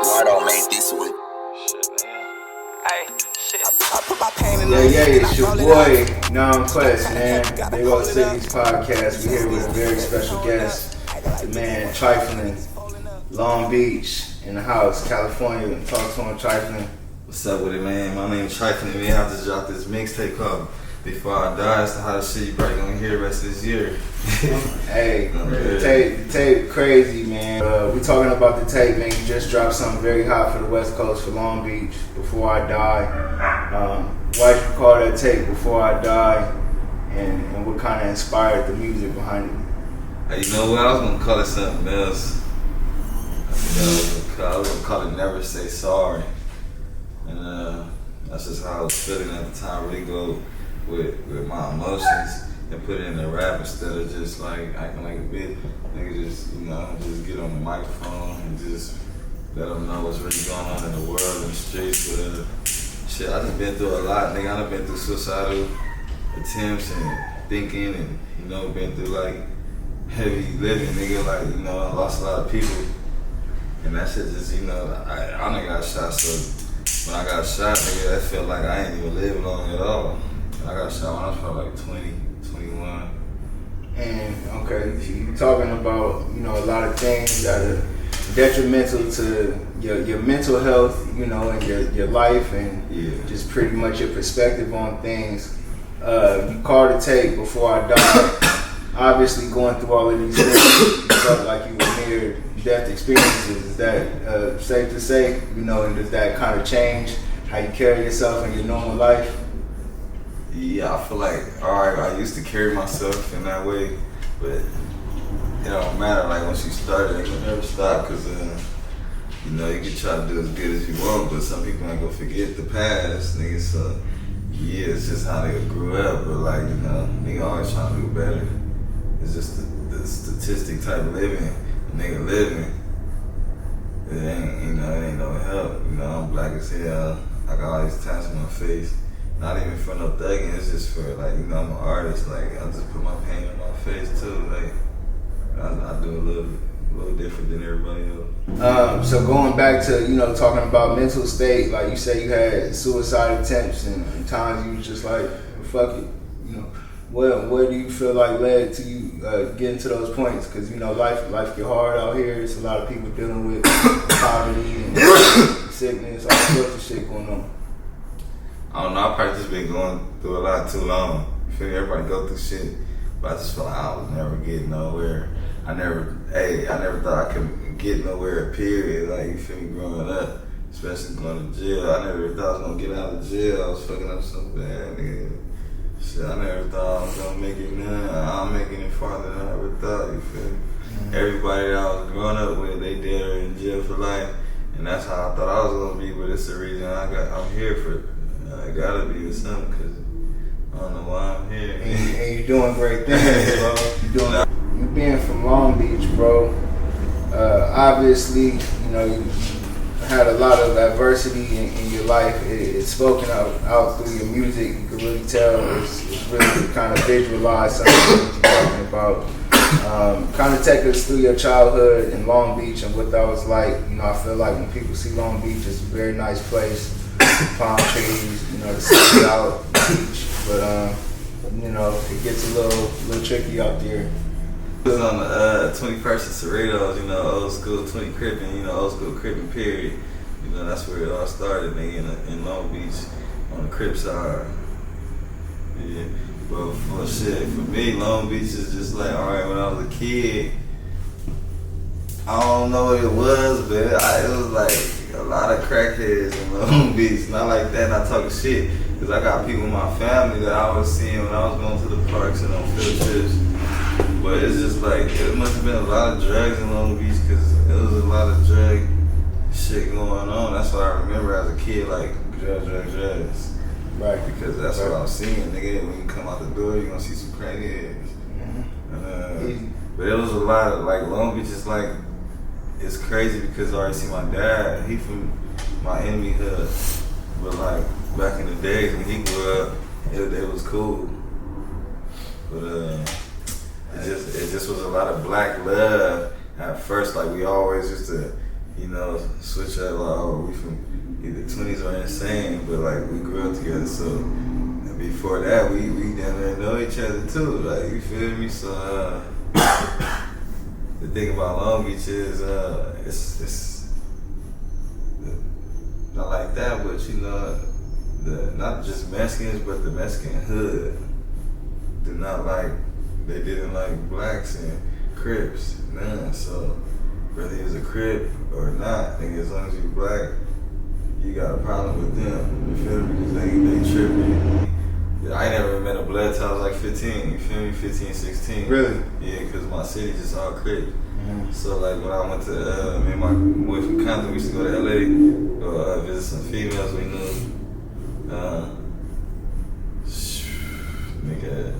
Mardo made this one. Yeah, it's your boy, Non-Quest, man. Big Old Cities Podcast. We're here with a very special guest, the man Trifling, Long Beach, in the house, California. Talk to him, Trifling. What's up with it, man? My name is Trifling, man. I just dropped this mixtape called Before I Die. That's the hottest shit you probably gonna hear the rest of this year. Hey, the tape crazy, man. We talking about the tape, man. You just dropped something very hot for the West Coast, for Long Beach, Before I Die. Why'd you call that tape Before I Die? And what kind of inspired the music behind it? Hey, you know what? I was gonna call it something else. I was gonna call it Never Say Sorry. And that's just how I was feeling at the time. Really go with my emotions and put it in a rap instead of just like acting like a bitch. Nigga just, just get on the microphone and just let them know what's really going on in the world and the streets. But shit, I just been through a lot, nigga. I done been through suicidal attempts and thinking and, been through like heavy living, nigga. Like, I lost a lot of people. And that shit just, I done got shot, so when I got shot, nigga, that felt like I ain't even lived long at all. I got shot when I was probably like 20, 21. And, okay, you talking about, a lot of things that are detrimental to your mental health, and your life and just pretty much your perspective on things. You called the tape Before I Die. Obviously going through all of these things, you felt like you were near death experiences. Is that safe to say? And does that kind of change how you carry yourself in your normal life? Yeah, I feel like, alright, I used to carry myself in that way, but it don't matter. Like, once you start it, you'll never stop, because, you can try to do as good as you want, but some people ain't gonna forget the past, nigga, so, yeah, it's just how they grew up, but, like, nigga always trying to do better. It's just the statistic type of living, the nigga living. It ain't no help. I'm black as hell. I got all these tats on my face. Not even for no thugging, it's just for, like, I'm an artist. Like, I just put my pain on my face, too. Like, I do a little different than everybody else. So going back to, talking about mental state, like you say you had suicide attempts and times you was just like, fuck it, What do you feel like led to you getting to those points? Because, life get hard out here. There's a lot of people dealing with poverty and sickness, all sorts of shit going on. I don't know, I probably just been going through a lot too long. I feel everybody go through shit, but I just feel like I was never getting nowhere. I never thought I could get nowhere, period. Like, you feel me, growing up, especially going to jail. I never thought I was gonna get out of jail. I was fucking up so bad, nigga. Shit, I never thought I was gonna make it now. I'm making it farther than I ever thought, you feel me? Mm-hmm. Everybody that I was growing up with, they dead or in jail for life. And that's how I thought I was gonna be, but it's the reason I'm here for. I gotta be with something, cause I don't know why I'm here. And you're doing great things, bro. You being from Long Beach, bro. Obviously, you had a lot of adversity in your life. It's spoken out through your music. You can really tell. It's really kind of visualize something that you're talking about. Kind of take us through your childhood in Long Beach and what that was like. I feel like when people see Long Beach, it's a very nice place. Palm trees, the sun's out, beach, but it gets a little tricky out there. It was on the 21st of Cerritos, old school 20 Crippin', old school Crippin' period. That's where it all started, nigga, in Long Beach, on the Crip side. Yeah, but for me, Long Beach is just like, alright, when I was a kid, I don't know what it was, but it was like a lot of crackheads in Long Beach. Not like that, not talking shit, because I got people in my family that I was seeing when I was going to the parks and on field trips. But it's just like, it must have been a lot of drugs in Long Beach, because there was a lot of drug shit going on. That's what I remember as a kid, like drugs. Right, because that's what I was seeing, nigga. When you come out the door, you're gonna see some crackheads. Mm-hmm. But it was a lot of, like, Long Beach is like, it's crazy because I already see my dad, he from my enemy hood. But like, back in the days when he grew up, it was cool. But it just was a lot of black love at first. Like, we always used to, you know, switch up. Like, oh, we from either 20s or insane, but like we grew up together. So and before that, we down there know each other too. Like, you feel me? So the thing about Long Beach is it's not like that, but you know, not just Mexicans, but the Mexican hood do not like. They didn't like blacks and Crips, none. So whether you was a Crip or not, nigga, as long as you black, you got a problem with them. You feel me? Because they tripping. Yeah, I ain't never met a blood till I was like 15. You feel me? 15, 16. Really? Yeah, because my city just all Crip. Mm-hmm. So like when I went to me and my boy from Compton, we used to go to LA, go visit some females we knew. Nigga,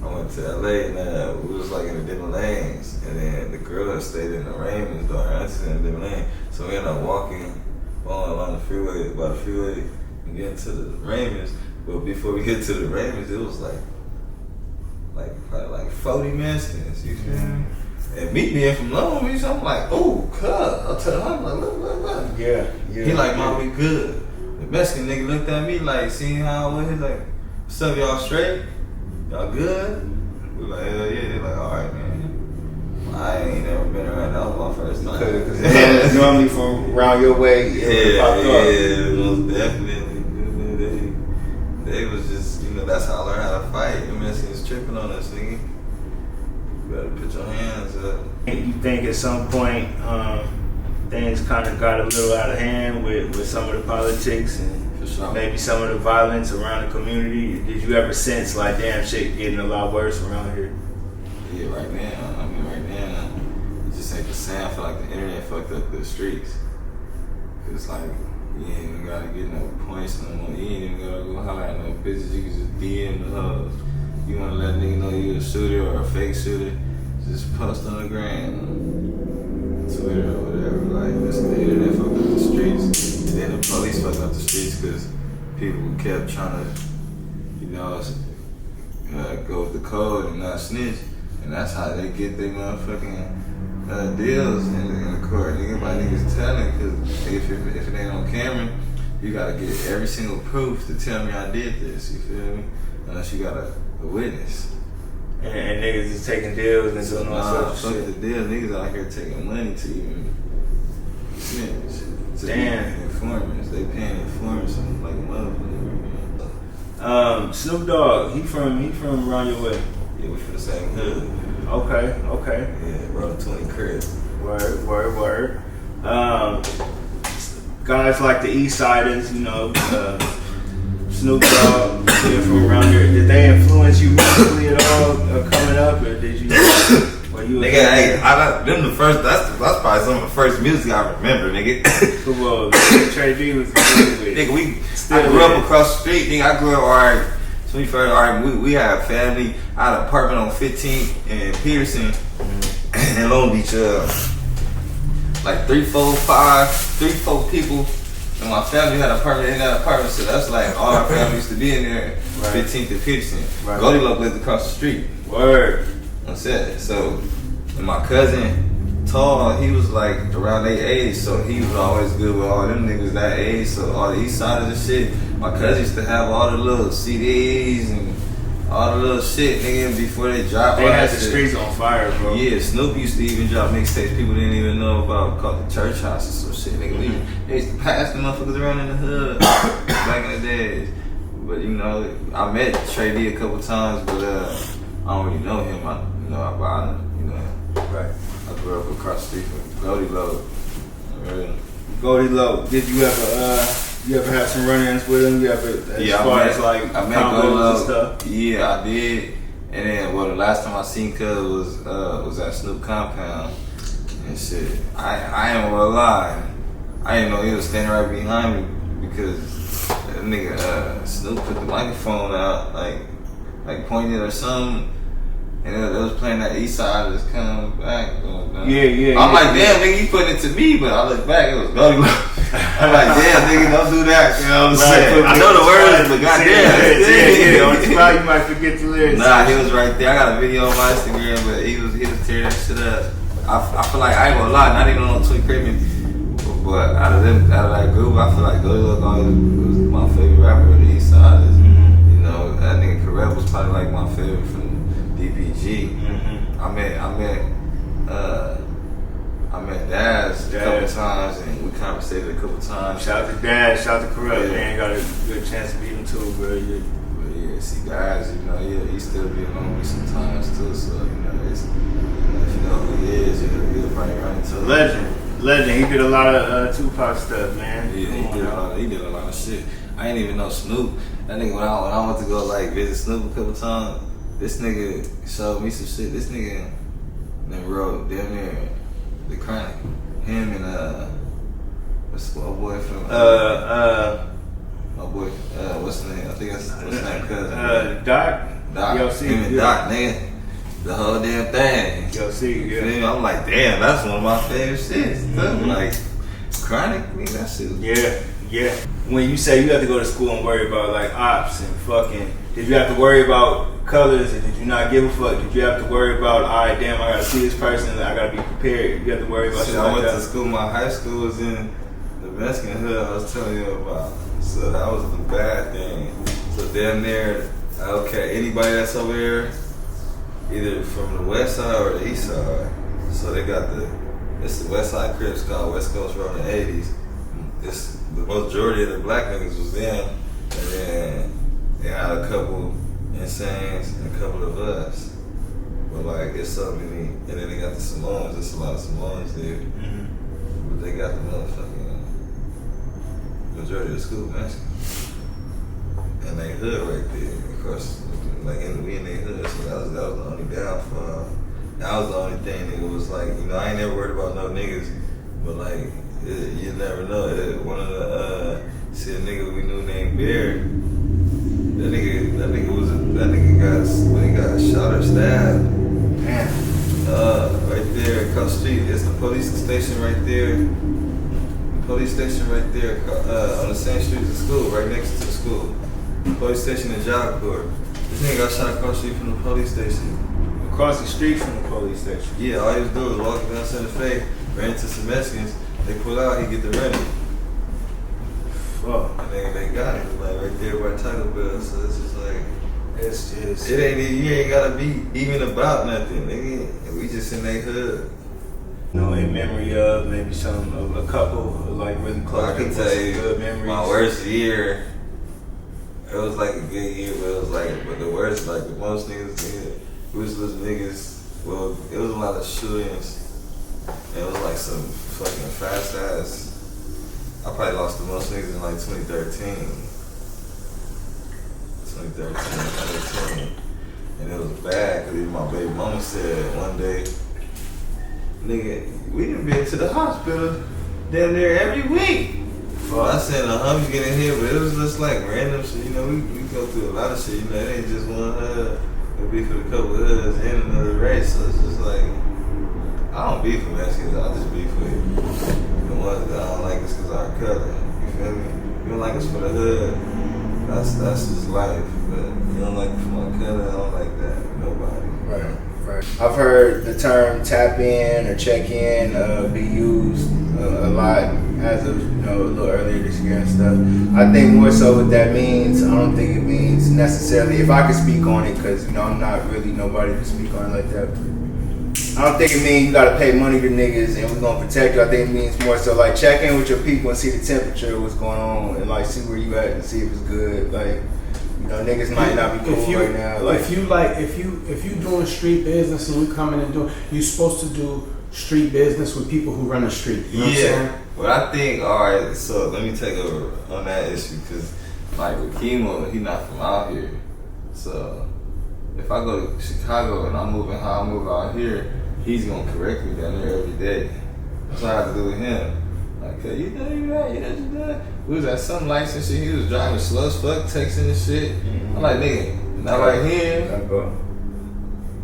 I went to LA and we was like in the different lanes, and then the girl that stayed in the Raymonds, though, her auntie's in the different lane. So we ended up walking along the freeway, by the freeway, and getting to the Raymonds. But before we get to the Raymonds, it was like 40 Mexicans, you feel me? And me being from Long Beach, I'm like, oh, cuz. I'll tell him, I'm like, look. Yeah. He like, Mom, we good. The Mexican nigga looked at me like, seeing how I was, he's like, what's up, y'all straight? Y'all good? We like, hell yeah. They like, alright, man. I ain't never been around. That was my first time. Because normally from around your way, it popped up. Yeah, most definitely. They was just, you know, that's how I learned how to fight. The Mexicans tripping on us, nigga. You better put your hands up. You think at some point things kind of got a little out of hand with some of the politics and maybe some of the violence around the community? Did you ever sense like, damn, shit getting a lot worse around here? Yeah, right now, it just ain't the same. I feel like the internet fucked up the streets. It's like, you ain't even gotta get no points no more. You ain't even gotta go holler at no bitches. You can just DM the hoes. You wanna let a nigga know you a shooter or a fake shooter, just post on the gram, Twitter or whatever. Like, this the internet fucked up the streets. And then the police fucked up the streets because people kept trying to, you know, go with the code and not snitch. And that's how they get their motherfucking deals in the court. Niggas telling, because if it ain't on camera, you gotta get every single proof to tell me I did this, you feel me? Unless you got a witness. And niggas is taking deals and doing all sorts of shit. Fuck the deal, niggas out here taking money to even snitch. Damn. Informants, they paying informants like a motherfucker. Snoop Dogg, he from around your way. Yeah, we from the same hood. Okay. Yeah, bro, 20 cribs. Word. Guys like the East Siders, you know, Snoop Dogg, being from around here. Did they influence you musically at all coming up, or did you? Nigga, hey, them the first. That's probably some of the first music I remember, nigga. Well, Trey D was with. Nigga, I grew up across the street. Nigga, I grew up alright. 21st, alright. We had family. I had an apartment on 15th and Peterson and Long Beach. Like 3, 4 people. And my family had an apartment in that apartment, so that's like all our family used to be in there. Right. 15th and Peterson. Right. Goldilocks lived across the street. Word. That's it. So, and my cousin, Tall, he was like around their age, so he was always good with all them niggas that age. So all the East Side of the shit, my cousin used to have all the little CDs and all the little shit, nigga, before they dropped. They had the streets on fire, bro. Yeah, Snoop used to even drop mixtapes people didn't even know about, called the Church House or some shit, nigga. They used to pass the motherfuckers around in the hood back in the days. But you know, I met Trey D a couple times, but I don't really know him. I know him. Right. I grew up across the street from Goldilocks. Goldilocks. Did you ever have some run-ins with him? I met Goldilocks and stuff? Yeah, I did. And then, the last time I seen Cuz was at Snoop compound and shit. I ain't gonna lie. I didn't know he was standing right behind me because that nigga Snoop put the microphone out, like pointed or something. And they was playing that East Side is coming back. Yeah. I'm like, damn, nigga, you putting it to me, but I look back, it was Goldilocks. I'm like, damn, nigga, don't do that. You know what I'm saying? I know the words, but goddamn. On the spot, you might forget the lyrics. Nah, he was right there. I got a video on my Instagram, but he was tearing that shit up. I feel like, I ain't gonna lie, not even on Twin Crippin'. But out of that group, I feel like Goody was my favorite rapper of the East Side. You know, that nigga Correct was probably like my favorite from DPG. I met Daz a couple times, and we conversated a couple times. Shout out to Daz, shout out to Corrupt. Man, got a good chance to meet him too, bro. Yeah, see, guys, you know, he still be along with me sometimes too. So you know, it's, if you know who he is, you'll probably run into him. Legend. He did a lot of Tupac stuff, man. Yeah, he did a lot of shit. I ain't even know Snoop. That nigga, when I went to go like visit Snoop a couple times, this nigga showed me some shit. This nigga then wrote damn near The Chronic. Him and what's my boy from my boy, what's the name? I think that's what's his name, cousin. Dogg. Yo, see, him and Dogg, nigga. The whole damn thing. Yo, see, yeah. I'm like, damn, that's one of my favorite shits. Like, Chronic, nigga, that shit. Yeah. When you say you have to go to school and worry about like ops and fucking, did you have to worry about colors, or did you not give a fuck? Did you have to worry about, alright, damn, I gotta see this person, I gotta be prepared? You have to worry about shit I like went that? to school, my high school was in the Mexican hood I was telling you about. So that was the bad thing. So damn near, okay, anybody that's over there, either from the west side or the east side. So they got it's the west side Crips called West Coast Road in the 80s. It's the majority of the black niggas was them, and then they had a couple Insanes and a couple of us. But like, it's so many, and then they got the Samoans, there's a lot of Samoans there. But they got the motherfucking majority of the school Mexican. And they hood right there, of course, like we in their hood, so that was the only downfall. That was the only thing that was like, you know, I ain't never worried about no niggas, but like, you never know. One of the see a nigga we knew named Bear. That nigga got shot or stabbed. Damn. Right there across the street. It's the police station right there. The police station right there on the same street as the school, right next to the school. The police station in Job Corps. This nigga got shot across the street from the police station. Across the street from the police station? Yeah, all he was doing was walking down Santa Fe, ran into some Mexicans. They pull out, he get the running. Fuck. And they got him, like right there by Taco Bell. So it's just like, you ain't gotta be even about nothing, nigga. We just in they hood. You know, in memory of maybe a couple like really close. I can tell you, good memories. My worst year, it was like a good year, but the worst, like the most niggas, it was those niggas. Well, it was a lot of shootings. It was like some fucking fast ass. I probably lost the most niggas in like 2013. 2013. And it was bad because my baby mama said one day, nigga, we done been to the hospital damn near every week. Well, I said, we getting here, but it was just like random shit. You know, we go through a lot of shit. You know, it ain't just one hood. It'll be for a couple of hoods and another race. So it's just like, I don't beef with Mexicans, I just beef with the ones that I don't like us because of our color. You feel me? You don't like us for the hood, that's just life. But you don't like us for my color, I don't like that with nobody. Right. I've heard the term tap in or check in be used a lot as of a little earlier this year and stuff. I think more so what that means, I don't think it means necessarily, if I could speak on it, because I'm not really nobody to speak on it like that. I don't think it means you gotta pay money to niggas and we're gonna protect you. I think it means more so like check in with your people and see the temperature of what's going on and like see where you at and see if it's good. Like, niggas might not be cool right now. Like, if you doing street business and you coming and doing, you're supposed to do street business with people who run the street. You know what I'm saying? But I think, alright, so let me take over on that issue because like with Kimo, he not from out here. So if I go to Chicago and I'm moving how I move out here, he's gonna correct me down there every day. That's what I have to do with him. Like, hey, you done that? You done? We was at some lights and shit. He was driving slow as fuck, texting and shit. I'm like, nigga, not right here.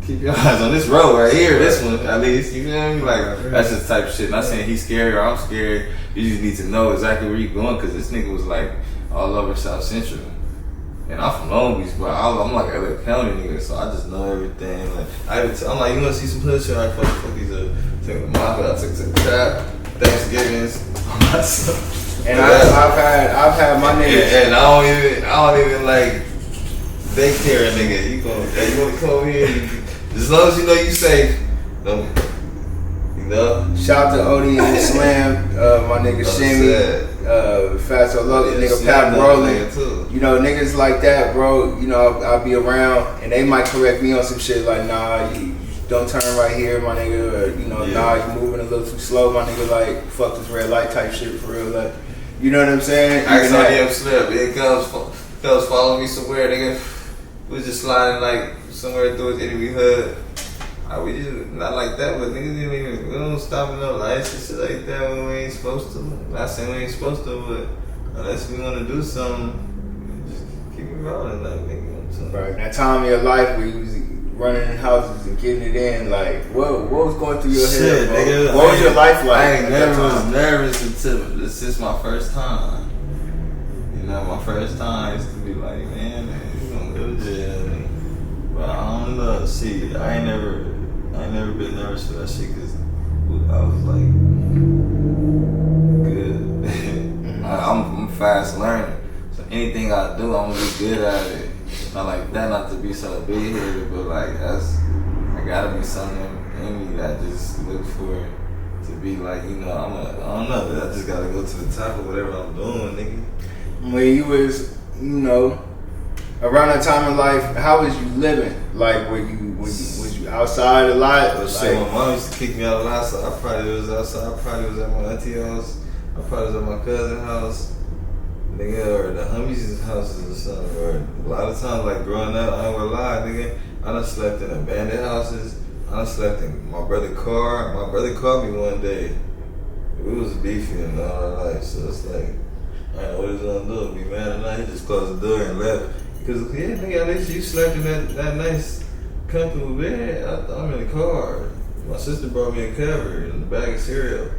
Keep your eyes on this road right here, this one at least. You know what I mean? Like, that's just the type of shit. Not saying he's scary or I'm scared. You just need to know exactly where you're going because this nigga was like all over South Central. And I'm from Long Beach, but I'm like a LA County nigga, so I just know everything. Like I'm like, you wanna see some hood shit? I fuck these take the mafia, I took the trap. Thanksgivings. And I've had my niggas. And I don't even like daycare a nigga. You wanna come over here? As long as you know you safe, don't. You know. Shout out to Odie and Slam, my nigga Shimmy, Fatso Loco, nigga Pat Brolin. You know, niggas like that, bro. You know, I'll be around and they might correct me on some shit like, nah, you don't turn right here, my nigga, or you know, nah, you moving a little too slow, my nigga. Like, fuck this red light type shit for real, like, you know what I'm saying? I saw him slip. It comes follow me somewhere, nigga. We was just sliding like somewhere through his enemy hood. We just not like that, but niggas we don't stop at no lights and shit like that when we ain't supposed to. Not saying we ain't supposed to, but unless we want to do something, just keep it rolling, like nigga. Right. That time of your life where you was running in houses and getting it in, like what was going through your head, bro? Nigga, what was your life like? I ain't never was nervous until since my first time. You know, my first time I used to be like, man, you gonna go to jail. But I don't know. See, I ain't never been nervous for that shit because I was like, good. I'm fast learner. So anything I do, I'm gonna be good at it. Not like that, not to be so big headed, but like I gotta be something in me that I just look for to be like, you know, I don't know, I just gotta go to the top of whatever I'm doing, nigga. When you was, you know, around that time in life, how was you living? Like, was you outside a lot? Well, shit, my mom used to kick me out a lot, so I probably was outside. I probably was at my auntie house. I probably was at my cousin's house, nigga, or the homies' houses or something. Or a lot of times, like growing up, I ain't gonna lie, nigga, I done slept in abandoned houses. I done slept in my brother's car. My brother called me one day. We was beefing and all that life, so it's like, I don't know what he's gonna do. Be mad at night, he just closed the door and left. Cause yeah, nigga, at least you slept in that nice, comfortable bed. I'm in the car. My sister brought me a cover and a bag of cereal.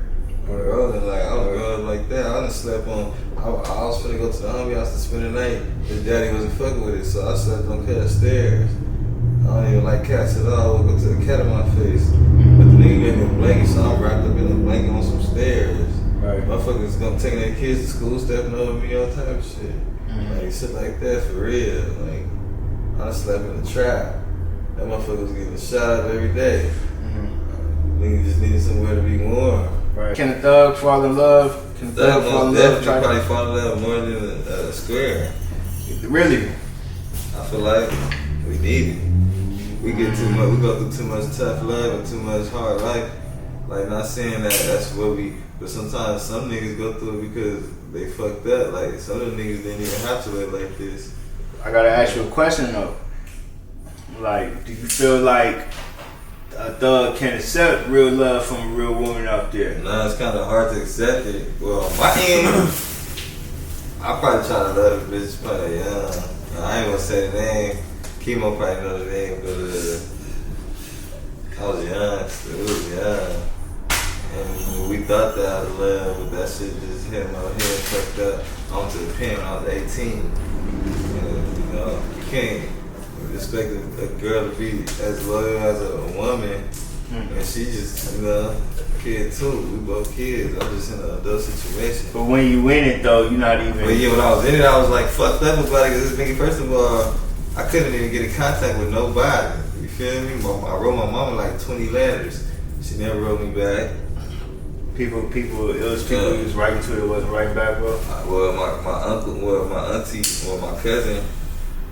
I was growing like that. I done slept on. I was finna go to the homie house to spend the night. His daddy wasn't fucking with it, so I slept on cat stairs. I don't even like cats at all. I woke up to the cat in my face. But the nigga gave me a blanket, so I'm wrapped up in a blanket on some stairs. Right. Motherfuckers gonna take their kids to school, stepping over me, all type of shit. Like shit like that for real. Like I done slept in the trap. That motherfucker was getting shot up every day. Nigga just needed somewhere to be warm. Right. Can a thug fall in love? Can a thug fall in love? Probably fall in love more than a square. Really? I feel like we need it. We get too much. We go through too much tough love and too much hard life. Like not saying that that's what we. But sometimes some niggas go through it because they fucked up. Like some of the niggas didn't even have to live like this. I gotta ask you a question though. Like, do you feel like a thug can accept real love from a real woman out there? Nah, it's kind of hard to accept it. Well, on my end, I probably try to love the bitch probably young. I ain't gonna say the name. Chemo probably know the name, but I was young. Still, we was young. And we thought that out of love, but that shit just hit my head fucked up onto the pen when I was 18. And, you know, you can't expect a girl to be as loyal as a woman. And she just, you know, a kid too. We both kids. I'm just in an adult situation. But when you in it though, you're not even. But yeah, when I was in it, I was like fucked up about it. Cause this nigga, first of all, I couldn't even get in contact with nobody. You feel me? I wrote my mama like 20 letters. She never wrote me back. People, it was people you was writing to, it wasn't writing back, bro. Well, my uncle, my auntie, my cousin,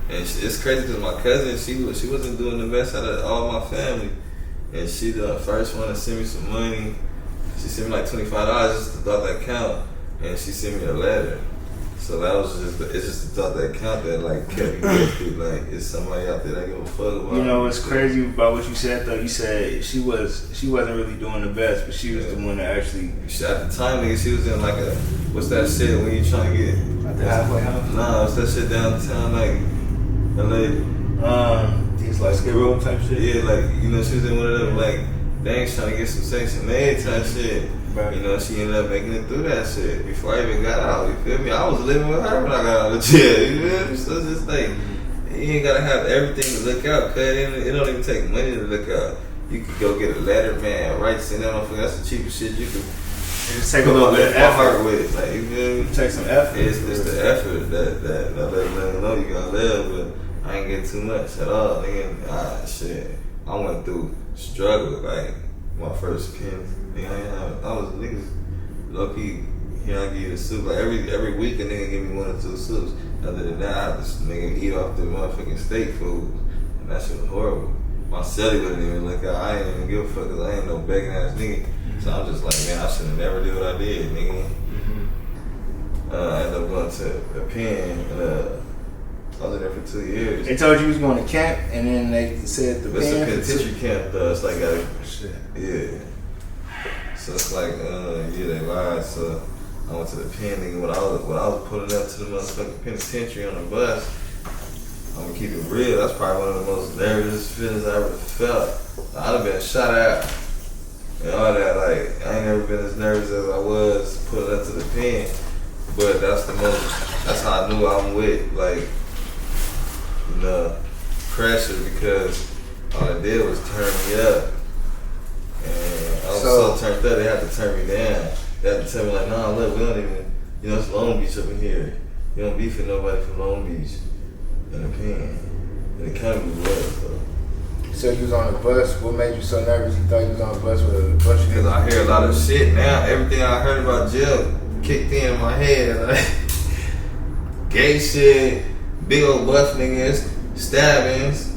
and it's crazy because my cousin, she wasn't doing the best out of all my family, and she the first one to send me some money. She sent me like $25 just to thought that count, and she sent me a letter. So that was it's just the thought that count that like kept me lifted. Like it's somebody out there that give a fuck about. You know what's crazy about what you said though? You said she wasn't really doing the best, but she was the one that actually. At the time, nigga, she was in like a what's that shit when you trying to get at the halfway house? Nah, what's that shit downtown like LA? These like skid row type shit. Yeah, like you know she was in one of them like things trying to get some Section 8 type shit. Right. You know, she ended up making it through that shit before I even got out. You feel me? I was living with her when I got out of jail. You feel me? So it's just like, you ain't gotta have everything to look out, cuz it don't even take money to look out. You could go get a letter, man, right? Send that motherfucker. That's the cheapest shit you could just take a little bit of my heart effort. with it. Like, you feel me? Take some effort. It's the effort that let them know you gotta live, but I ain't get too much at all, nigga. Shit. I went through struggle, like, my first pin. Nigga, I was niggas low key. Here I give you the soup. Like every week a nigga give me 1 or 2 soups. Other than that, I had this nigga eat off the motherfucking steak food. And that shit was horrible. My celly wouldn't even look out. I ain't even give a fuck because I ain't no begging ass nigga. So I'm just like, man, I should have never did what I did, nigga. I ended up going to a pen and I was in there for 2 years. They told you was going to camp and then they said the It's a pen. penitentiary camp though. It's like Shit. yeah. So it's like, they lied. So I went to the pen, nigga. When I was pulling up to the motherfucking penitentiary on the bus, I'm gonna keep it real. That's probably one of the most nervous feelings I ever felt. I'd have been shot at and all that. Like, I ain't never been as nervous as I was pulling up to the pen. But that's how I knew I'm with, like, pressure, because all it did was turn me up. And I was so turned up, they had to turn me down. They had to tell me, like, nah, look, we don't even, it's Long Beach up in here. You don't beef with nobody from Long Beach in a pen. And it kind of was, though. So you was on the bus. What made you so nervous? You thought you was on the bus with a bunch of Because I hear a lot of shit now. Everything I heard about jail kicked in my head. Like, gay shit, big old bus niggas, stabbings,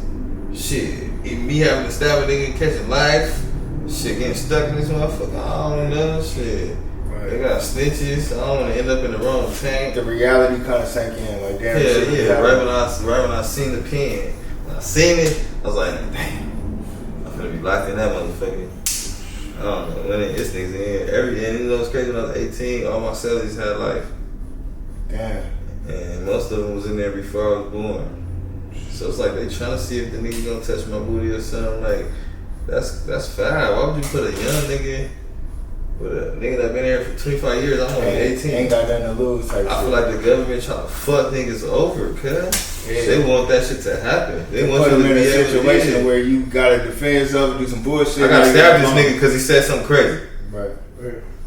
shit. Even me having to stab a nigga, catching life, shit, getting stuck in this motherfucker. I don't know, shit. Right. They got snitches. I don't want to end up in the wrong tank. The reality kind of sank in, like damn. Yeah. Right when I seen the pen, when I seen it, I was like, damn, I'm finna be locked in that motherfucker. I don't know when it's niggas in here. And you know what's crazy? When I was 18, all my cellies had life. Damn. And most of them was in there before I was born. So it's like they trying to see if the nigga gonna touch my booty or something. Like, that's foul. Why would you put a young nigga with a nigga that been here for 25 years? I'm only 18. Ain't got nothing to lose. Type I shit. feel like the government trying to fuck niggas over, cuz. Yeah. They want that shit to happen. They want put you them to in be a able situation to where you gotta defend yourself and do some bullshit. I gotta stab this nigga because he said something crazy. Right.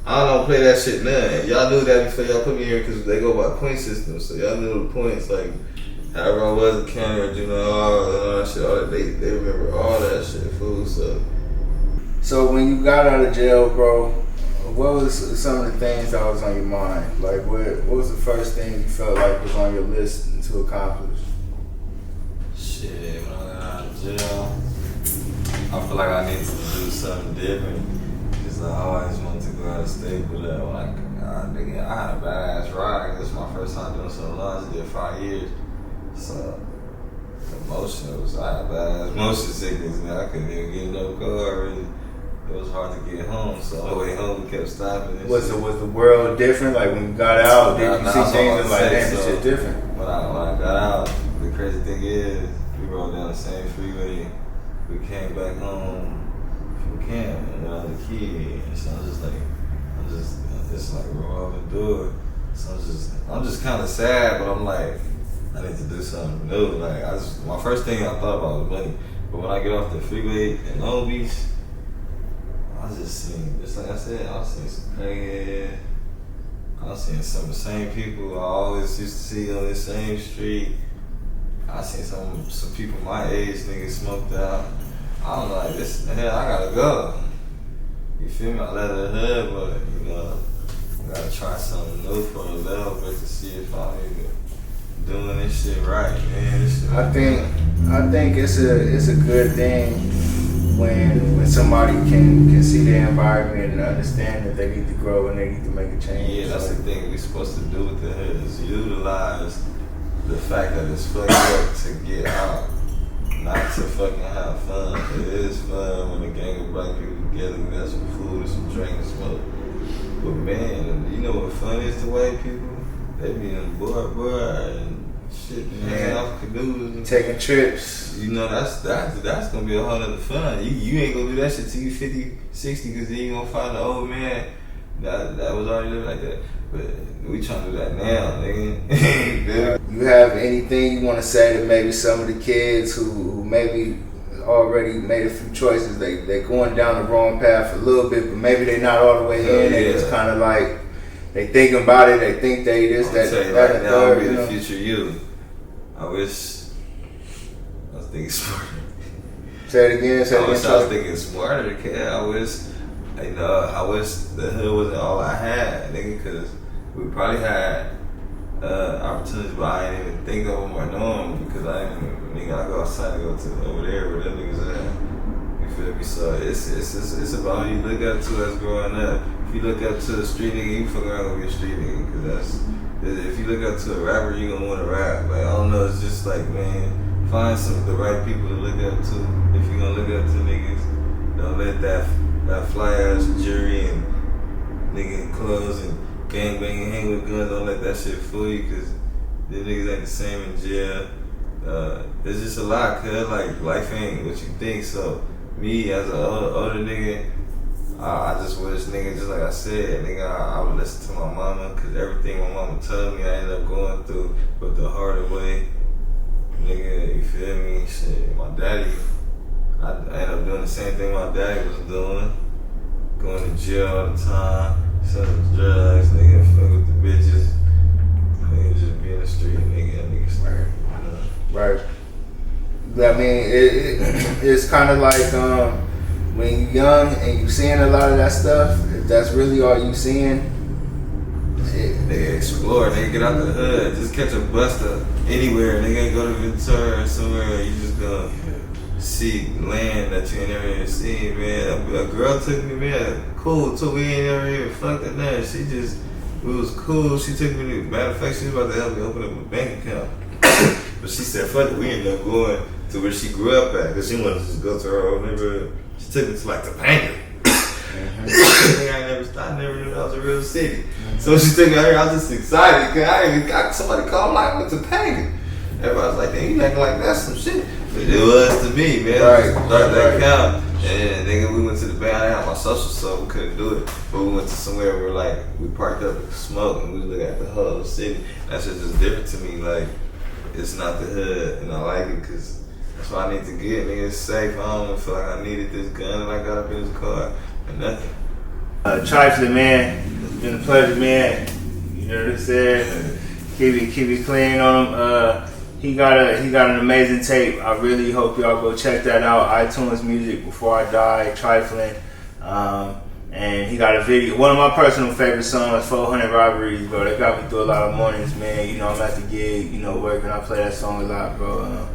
I don't play that shit none. Y'all knew that before y'all put me here because they go by point system. So y'all knew the points, like however I was a county or juvenile, all that shit. All that, they remember all that shit, fool. So when you got out of jail, bro, what was some of the things that was on your mind? Like what was the first thing you felt like was on your list to accomplish? Shit, when I got out of jail, I feel like I needed to do something different. Cause I always wanted to go out of state, but when I had a badass ride. This was my first time doing something long. I did 5 years. So emotion was, I had badass motion sickness, man. I couldn't even get in no car. Really. It was hard to get home. So on the way home, we kept stopping. Was the world different? Like when you got out, did you see things and like, damn, this shit different? When I got out, the crazy thing is, we rode down the same freeway. We came back home from camp and I was a kid. So I'm just like revolving door. So I'm just kind of sad, but I'm like, I need to do something new. Like my first thing I thought about was money. But when I get off the freeway in Long Beach, I was just seeing, just like I said, I was seeing some crazy. I was seeing some of the same people I always used to see on this same street. I seen some people my age, niggas smoked out. I was like, this the hell, I gotta go. You feel me? I let it hood, but I gotta try something new for a little bit to see if I'm even doing this shit right, man. This shit I think it's a good thing when somebody can see their environment and understand that they need to grow and they need to make a change. Yeah, that's the thing we're supposed to do with the hood is utilize the fact that it's fucked up to get out, not to fucking have fun. It is fun when a gang of black people together, we got some food, some drink, and smoke. But man, you know what fun is to white people? They be in board and shit, hanging off canoes and taking trips. You know, that's gonna be a whole nother fun. You ain't gonna do that shit till you 50, 60, because then you gonna find an old man that was already living like that. But we trying to do that now, nigga. You have anything you want to say to maybe some of the kids who maybe already made a few choices. They going down the wrong path a little bit, but maybe they not all the way in. They just kind of like they thinking about it. They think they this, that, tell you that, right and now, third. I'll be You the know? future you. I wish I was thinking smarter. Say it again. Say it I again. wish I was thinking smarter, kid. I wish, I wish the hood wasn't all I had, nigga, because we probably had opportunities, but I ain't even think of them or know them because I go outside to go to over there where them niggas at. You feel me? So it's about who you look up to as growing up. If you look up to a street nigga, you fucking around gonna be a street nigga, because if you look up to a rapper, you gonna want to rap. Like, I don't know, it's just like, man, find the right people to look up to. If you gonna look up to niggas, don't let that fly ass jury and nigga in clothes and gang banging, hang with guns, don't let that shit fool you, because them niggas ain't the same in jail. There's just a lot, cuz like life ain't what you think. So me as an older nigga, I just wish, nigga, just like I said, nigga, I would listen to my mama, because everything my mama told me I ended up going through, but the harder way. Nigga, you feel me? Shit, my daddy, I ended up doing the same thing my daddy was doing. Going to jail all the time, selling drugs, nigga, fuck with the bitches. Nigga just be in the street, nigga scared, you know? Right. I mean, it's kind of like when you young and you seeing a lot of that stuff. If that's really all you seeing, Nigga explore, nigga get out the hood, just catch a bus up anywhere, nigga go to Ventura or somewhere, you just gonna see land that you ain't never even seen, man. A girl took me, man, cool, too, we ain't never even fucked in there. We was cool, she took me to, matter of fact, she was about to help me open up a bank account. But she said, fuck it, we ended up going to where she grew up at, because she wanted to just go to her old neighborhood. She took me to like Topanga. I never knew that was a real city. So she took me out here, I was just excited, because I even got somebody called like with Topanga. Everybody was like, damn, you acting like that's some shit. But it was to me, man. Right. Start that count. And nigga, we went to the bank. I didn't have my social, so we couldn't do it. But we went to somewhere where like we parked up to smoke and we looked at the whole city. That's just different to me. Like, it's not the hood, and I like it because that's what I need to get. Nigga, it's safe. I don't feel like I needed this gun and I got up in this car and nothing. Trifling, man. It's been a pleasure, man. You know what I said? Keep it clean on him. He got an amazing tape. I really hope y'all go check that out. iTunes Music, Before I Die, Trifling. And he got a video. One of my personal favorite songs, 400 Robberies, bro. That got me through a lot of mornings, man. You know, I'm at the gig, you know, working. I play that song a lot, bro.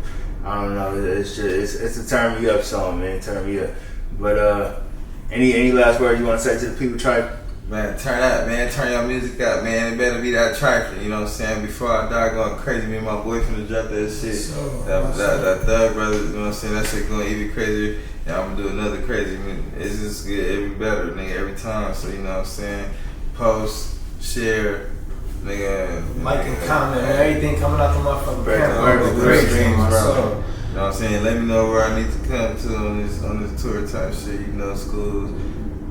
I don't know. It's a turn me up song, man. Turn me up. But any last words you want to say to the people? Man, turn up, man. Turn your music up, man. It better be that Trifling, you know what I'm saying? Before I die, going crazy. Me and my boy finna drop that shit. That Thug Brothers, you know what I'm saying? That shit going even crazier. And I'm gonna do another crazy. I mean, it's just get every better, nigga, every time. So, you know what I'm saying? Post, share, nigga. Like and comment, man. Everything coming out the motherfucking Great streams, bro. bro. You know what I'm saying? Let me know where I need to come to on this tour type shit. You know, schools,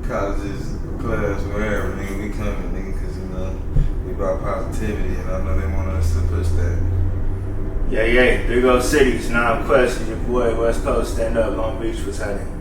colleges, clubs, wherever, nigga, we coming, nigga, because, you know, we about positivity, and I know they want us to push that. Yeah. Big old cities, non-question. Your boy, West Coast, stand up, Long Beach, what's happening?